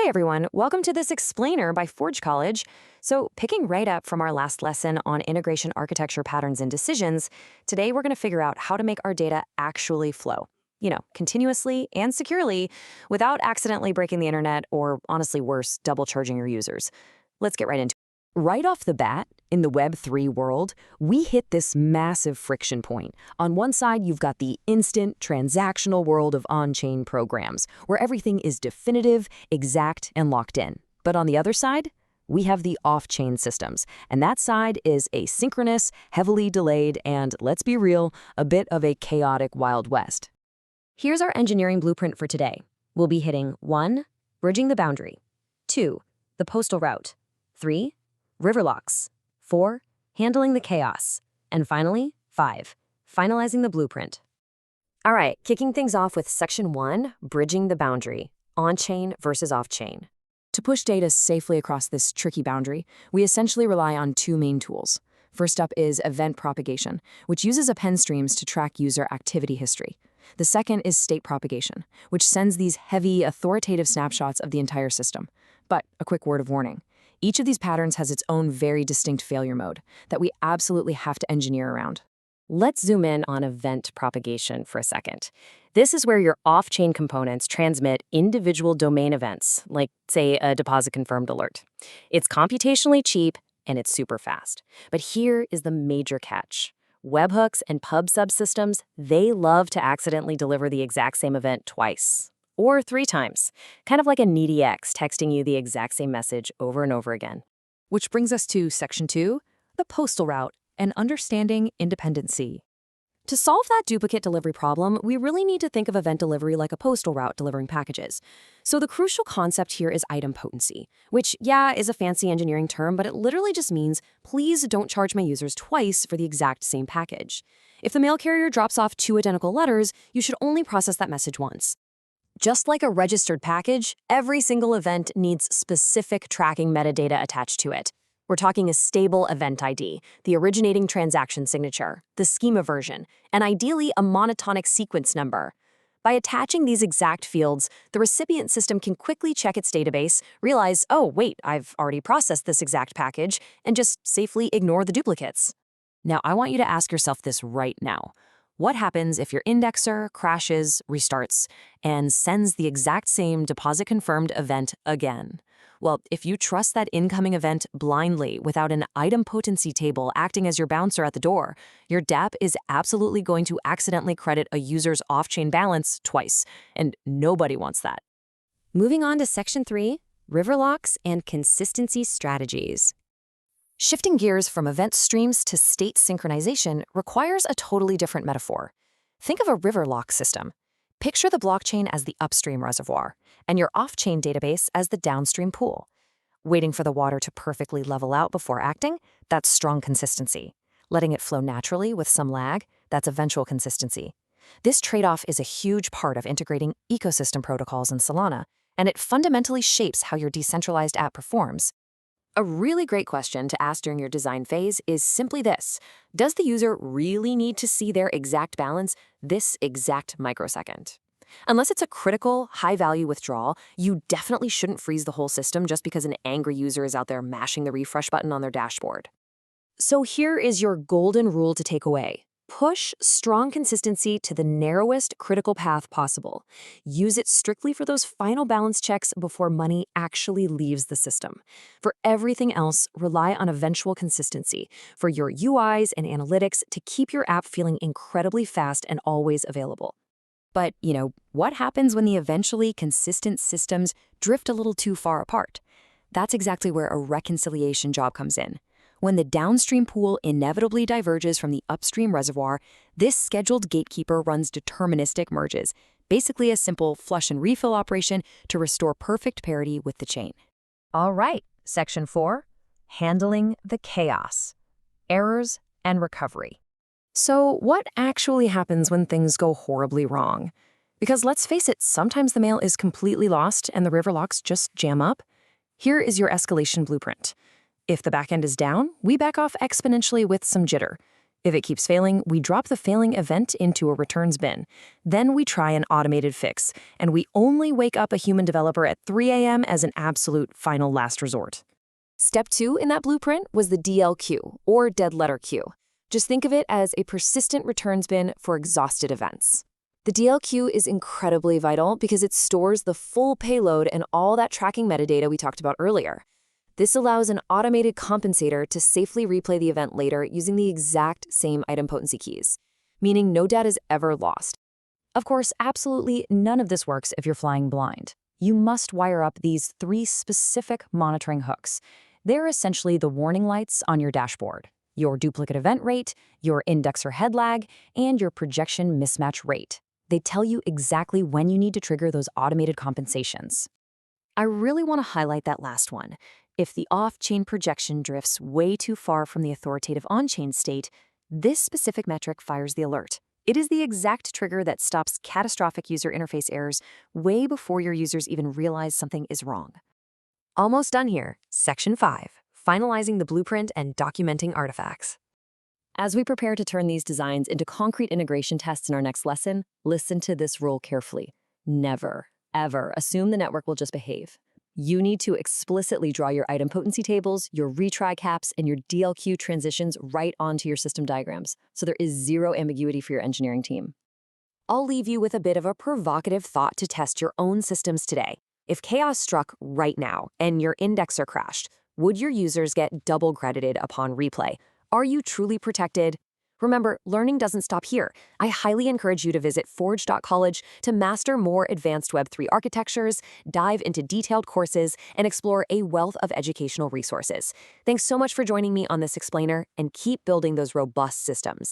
Hey everyone, welcome to this explainer by Forge College. So, picking right up from our last lesson on integration architecture patterns and decisions, today we're going to figure out how to make our data actually flow, continuously and securely without accidentally breaking the internet or, honestly worse, double charging your users. Let's get right into it. Right off the bat, in the Web3 world, we hit this massive friction point. On one side, you've got the instant, transactional world of on-chain programs, where everything is definitive, exact, and locked in. But on the other side, we have the off-chain systems, and that side is asynchronous, heavily delayed, and, let's be real, a bit of a chaotic Wild West. Here's our engineering blueprint for today. We'll be hitting 1. Bridging the boundary. 2. The postal route. 3. River locks. 4. Handling the chaos. And finally, 5. Finalizing the blueprint. All right, kicking things off with Section 1, Bridging the Boundary, on-chain versus off-chain. To push data safely across this tricky boundary, we essentially rely on two main tools. First up is event propagation, which uses append streams to track user activity history. The second is state propagation, which sends these heavy, authoritative snapshots of the entire system. But a quick word of warning. Each of these patterns has its own very distinct failure mode that we absolutely have to engineer around. Let's zoom in on event propagation for a second. This is where your off-chain components transmit individual domain events, like, say, a deposit confirmed alert. It's computationally cheap and it's super fast. But here is the major catch. Webhooks and pub subsystems, they love to accidentally deliver the exact same event twice. Or 3 times, kind of like a needy ex texting you the exact same message over and over again. Which brings us to Section 2, the postal route, and understanding independency. To solve that duplicate delivery problem, we really need to think of event delivery like a postal route delivering packages. So the crucial concept here is idempotency, which, is a fancy engineering term, but it literally just means, please don't charge my users twice for the exact same package. If the mail carrier drops off 2 identical letters, you should only process that message once. Just like a registered package, every single event needs specific tracking metadata attached to it. We're talking a stable event ID, the originating transaction signature, the schema version, and ideally a monotonic sequence number. By attaching these exact fields, the recipient system can quickly check its database, realize, oh, wait, I've already processed this exact package, and just safely ignore the duplicates. Now, I want you to ask yourself this right now. What happens if your indexer crashes, restarts, and sends the exact same deposit-confirmed event again? Well, if you trust that incoming event blindly without an idempotency table acting as your bouncer at the door, your DApp is absolutely going to accidentally credit a user's off-chain balance twice, and nobody wants that. Moving on to Section 3, river locks and consistency strategies. Shifting gears from event streams to state synchronization requires a totally different metaphor. Think of a river lock system. Picture the blockchain as the upstream reservoir, and your off-chain database as the downstream pool. Waiting for the water to perfectly level out before acting, that's strong consistency. Letting it flow naturally with some lag, that's eventual consistency. This trade-off is a huge part of integrating ecosystem protocols in Solana, and it fundamentally shapes how your decentralized app performs. A really great question to ask during your design phase is simply this. Does the user really need to see their exact balance this exact microsecond? Unless it's a critical, high-value withdrawal, you definitely shouldn't freeze the whole system just because an angry user is out there mashing the refresh button on their dashboard. So here is your golden rule to take away. Push strong consistency to the narrowest critical path possible. Use it strictly for those final balance checks before money actually leaves the system. For everything else, rely on eventual consistency for your UIs and analytics to keep your app feeling incredibly fast and always available. But, what happens when the eventually consistent systems drift a little too far apart? That's exactly where a reconciliation job comes in. When the downstream pool inevitably diverges from the upstream reservoir, this scheduled gatekeeper runs deterministic merges, basically a simple flush and refill operation to restore perfect parity with the chain. All right, Section 4, handling the chaos, errors, and recovery. So what actually happens when things go horribly wrong? Because let's face it, sometimes the mail is completely lost and the river locks just jam up. Here is your escalation blueprint. If the backend is down, we back off exponentially with some jitter. If it keeps failing, we drop the failing event into a returns bin. Then we try an automated fix, and we only wake up a human developer at 3 a.m. as an absolute final last resort. Step 2 in that blueprint was the DLQ, or dead letter queue. Just think of it as a persistent returns bin for exhausted events. The DLQ is incredibly vital because it stores the full payload and all that tracking metadata we talked about earlier. This allows an automated compensator to safely replay the event later using the exact same idempotency keys, meaning no data is ever lost. Of course, absolutely none of this works if you're flying blind. You must wire up these 3 specific monitoring hooks. They're essentially the warning lights on your dashboard: your duplicate event rate, your indexer head lag, and your projection mismatch rate. They tell you exactly when you need to trigger those automated compensations. I really want to highlight that last one. If the off-chain projection drifts way too far from the authoritative on-chain state, this specific metric fires the alert. It is the exact trigger that stops catastrophic user interface errors way before your users even realize something is wrong. Almost done here. Section 5, finalizing the blueprint and documenting artifacts. As we prepare to turn these designs into concrete integration tests in our next lesson, listen to this rule carefully. Never, ever assume the network will just behave. You need to explicitly draw your idempotency tables, your retry caps, and your DLQ transitions right onto your system diagrams, so there is zero ambiguity for your engineering team. I'll leave you with a bit of a provocative thought to test your own systems today. If chaos struck right now and your indexer crashed, would your users get double credited upon replay? Are you truly protected? Remember, learning doesn't stop here. I highly encourage you to visit forge.college to master more advanced Web3 architectures, dive into detailed courses, and explore a wealth of educational resources. Thanks so much for joining me on this explainer, and keep building those robust systems.